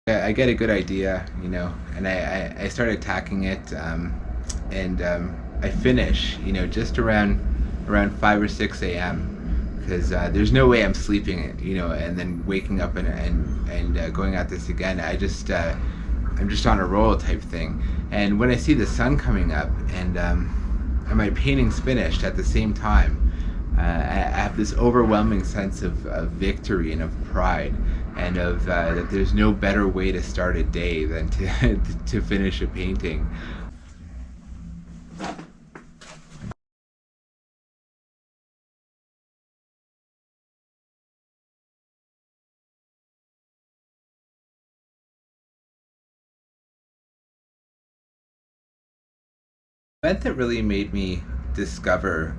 I get a good idea, and I start attacking it, and I finish, just around 5 or 6 a.m. because there's no way I'm sleeping, and then waking up and going at this again. I'm just on a roll type thing. And when I see the sun coming up and my painting's finished at the same time, I have this overwhelming sense of victory and of pride, and of that there's no better way to start a day than to to finish a painting. The event that really made me discover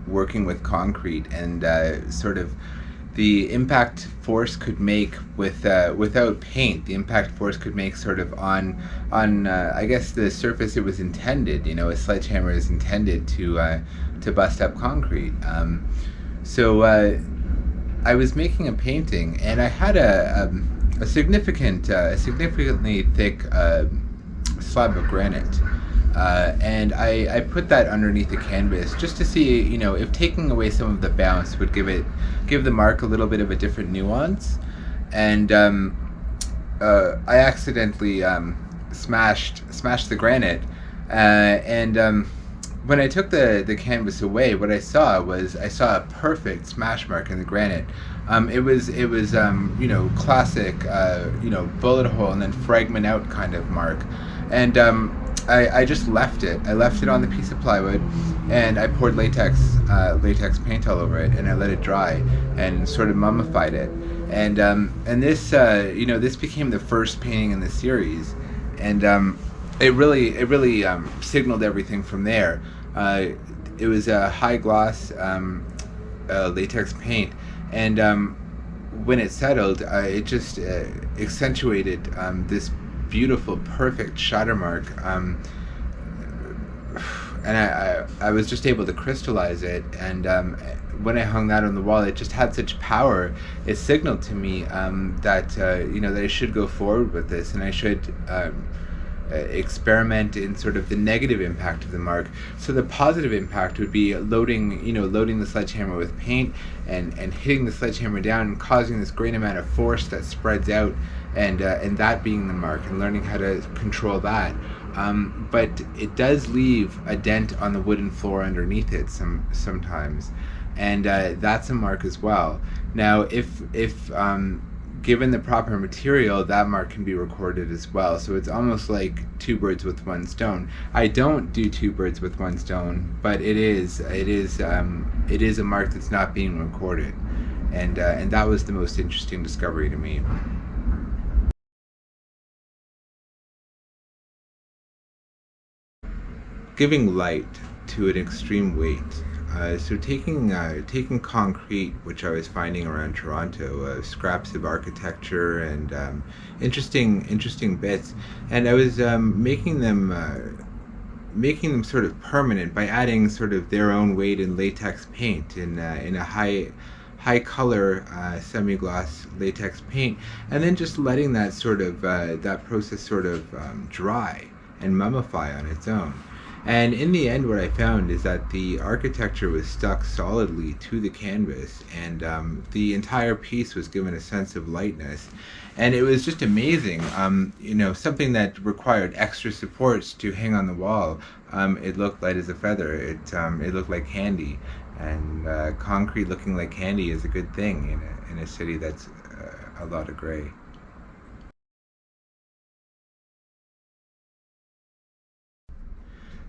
working with concrete and sort of the impact force could make without paint, the impact force could make sort of on I guess the surface it was intended. A sledgehammer is intended to bust up concrete. So I was making a painting, and I had a significantly thick slab of granite. And I put that underneath the canvas just to see, if taking away some of the bounce would give the mark a little bit of a different nuance. And I accidentally smashed the granite, and when I took the canvas away, what I saw a perfect smash mark in the granite. It was classic bullet hole and then fragment out kind of mark. And I just left it. I left it on the piece of plywood, and I poured latex paint all over it, and I let it dry and sort of mummified it. And this this became the first painting in the series, and it really signaled everything from there. It was a high gloss latex paint, and when it settled, it just accentuated this beautiful, perfect shatter mark, and I was just able to crystallize it. And when I hung that on the wall, it just had such power. It signaled to me that that I should go forward with this, and I should experiment in sort of the negative impact of the mark. So the positive impact would be loading the sledgehammer with paint and hitting the sledgehammer down and causing this great amount of force that spreads out, and that being the mark, and learning how to control that. But it does leave a dent on the wooden floor underneath it sometimes, and that's a mark as well. Now, if given the proper material, that mark can be recorded as well. So it's almost like two birds with one stone. I don't do two birds with one stone, but it is a mark that's not being recorded, and that was the most interesting discovery to me. Giving light to an extreme weight. So taking concrete, which I was finding around Toronto, scraps of architecture and interesting bits, and I was making them sort of permanent by adding sort of their own weight in latex paint in a high color semi-gloss latex paint, and then just letting that sort of that process sort of dry and mummify on its own. And in the end, what I found is that the architecture was stuck solidly to the canvas, and the entire piece was given a sense of lightness. And it was just amazing. Something that required extra supports to hang on the wall, it looked light as a feather. It looked like candy. And concrete looking like candy is a good thing in a city that's a lot of gray.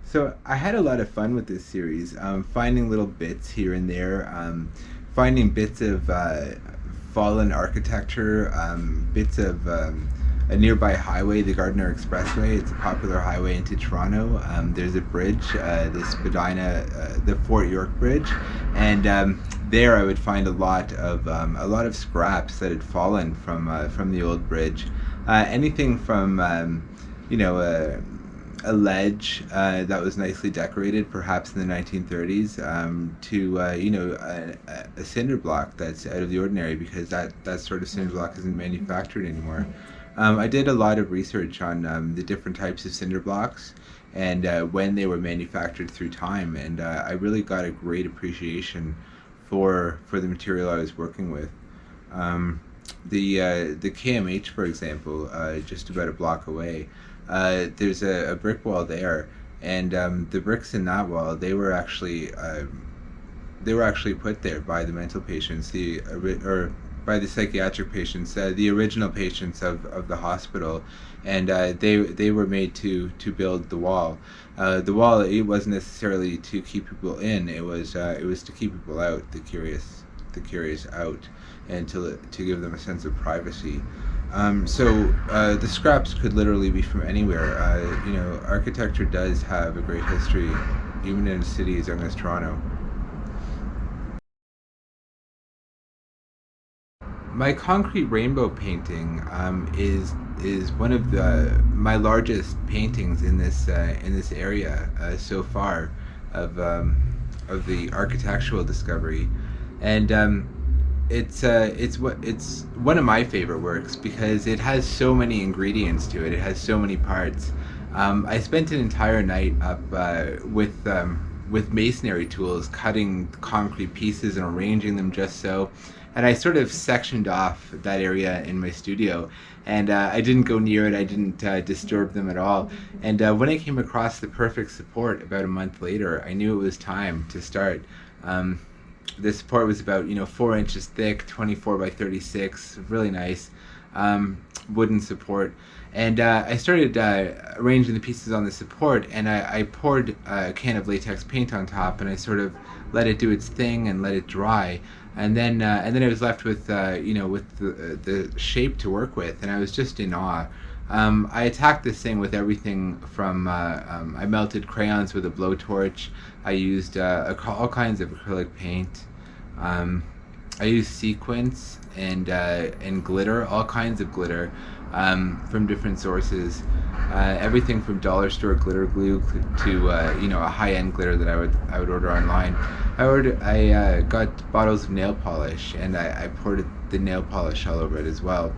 So I had a lot of fun with this series, finding little bits here and there, finding bits of fallen architecture, bits of a nearby highway, the Gardiner Expressway. It's a popular highway into Toronto. There's a bridge, the Spadina, the Fort York Bridge, and there I would find a lot of scraps that had fallen from the old bridge. Anything from a ledge that was nicely decorated, perhaps in the 1930s, to a cinder block that's out of the ordinary, because that sort of cinder block isn't manufactured anymore. I did a lot of research on the different types of cinder blocks and when they were manufactured through time, and I really got a great appreciation for the material I was working with. The KMH, for example, just about a block away, there's a brick wall there, and the bricks in that wall, they were actually put there by the mental patients, or by the psychiatric patients, the original patients of the hospital, and they were made to build the wall. The wall, it wasn't necessarily to keep people in; it was to keep people out, the curious out, and to give them a sense of privacy. So the scraps could literally be from anywhere. Architecture does have a great history, even in a city as young as Toronto. My concrete rainbow painting is one of my largest paintings in this area so far of the architectural discovery, and it's one of my favorite works because it has so many ingredients to it. It has so many parts. I spent an entire night up with masonry tools, cutting concrete pieces and arranging them just so. And I sort of sectioned off that area in my studio, and I didn't go near it. I didn't disturb them at all. And when I came across the perfect support about a month later, I knew it was time to start. The support was about 4 inches thick, 24 by 36, really nice wooden support. And I started arranging the pieces on the support, and I poured a can of latex paint on top, and I sort of let it do its thing and let it dry. And then I was left with with the shape to work with, and I was just in awe. I attacked this thing with everything from I melted crayons with a blowtorch. I used all kinds of acrylic paint. I used sequins and glitter, all kinds of glitter from different sources. Everything from dollar store glitter glue to a high-end glitter that I would order online. I got bottles of nail polish, and I poured the nail polish all over it as well.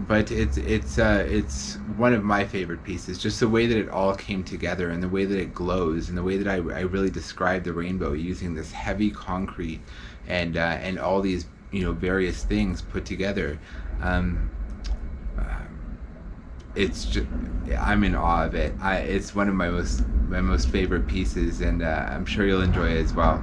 But it's one of my favorite pieces. Just the way that it all came together, and the way that it glows, and the way that I really described the rainbow using this heavy concrete and all these various things put together. It's just, I'm in awe of it. It's one of my most favorite pieces, and I'm sure you'll enjoy it as well.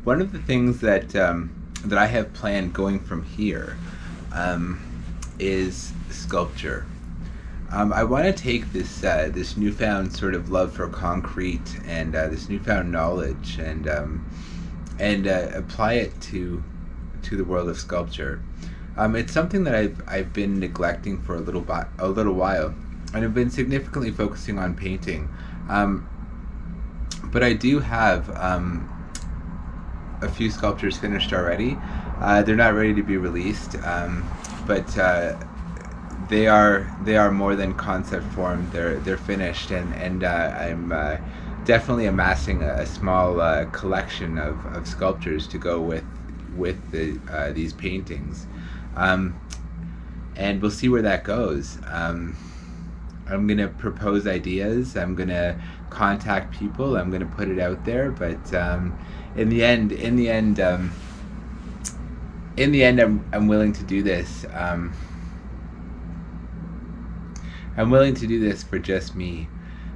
One of the things that I have planned going from here is sculpture. I want to take this newfound sort of love for concrete and this newfound knowledge and apply it to the world of sculpture. It's something that I've been neglecting for a little while, and I've been significantly focusing on painting. But I do have a few sculptures finished already. They're not ready to be released, but they are more than concept form. They're finished, and I'm definitely amassing a small collection of sculptures to go with these paintings, and we'll see where that goes. I'm gonna propose ideas. I'm gonna contact people. I'm gonna put it out there, but in the end, I'm willing to do this. I'm willing to do this for just me.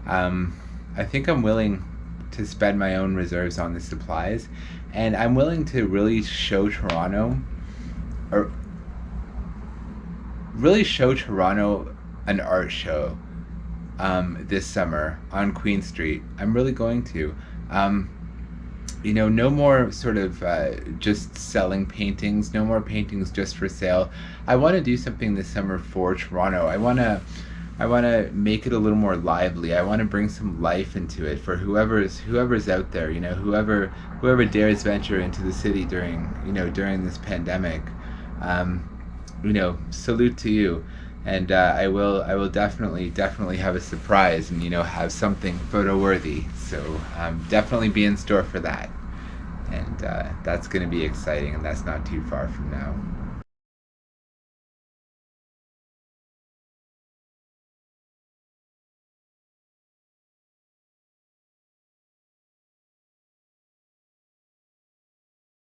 I think I'm willing to spend my own reserves on the supplies, and I'm willing to really show Toronto, or really show Toronto an art show this summer on Queen Street. I'm really going to. No more sort of just selling paintings, no more paintings just for sale. I want to do something this summer for Toronto. I want to I want to make it a little more lively. I want to bring some life into it for whoever's out there. You know, whoever dares venture into the city during this pandemic. You know, salute to you. And I will definitely have a surprise, and have something photo worthy. So definitely be in store for that. And that's going to be exciting, and that's not too far from now.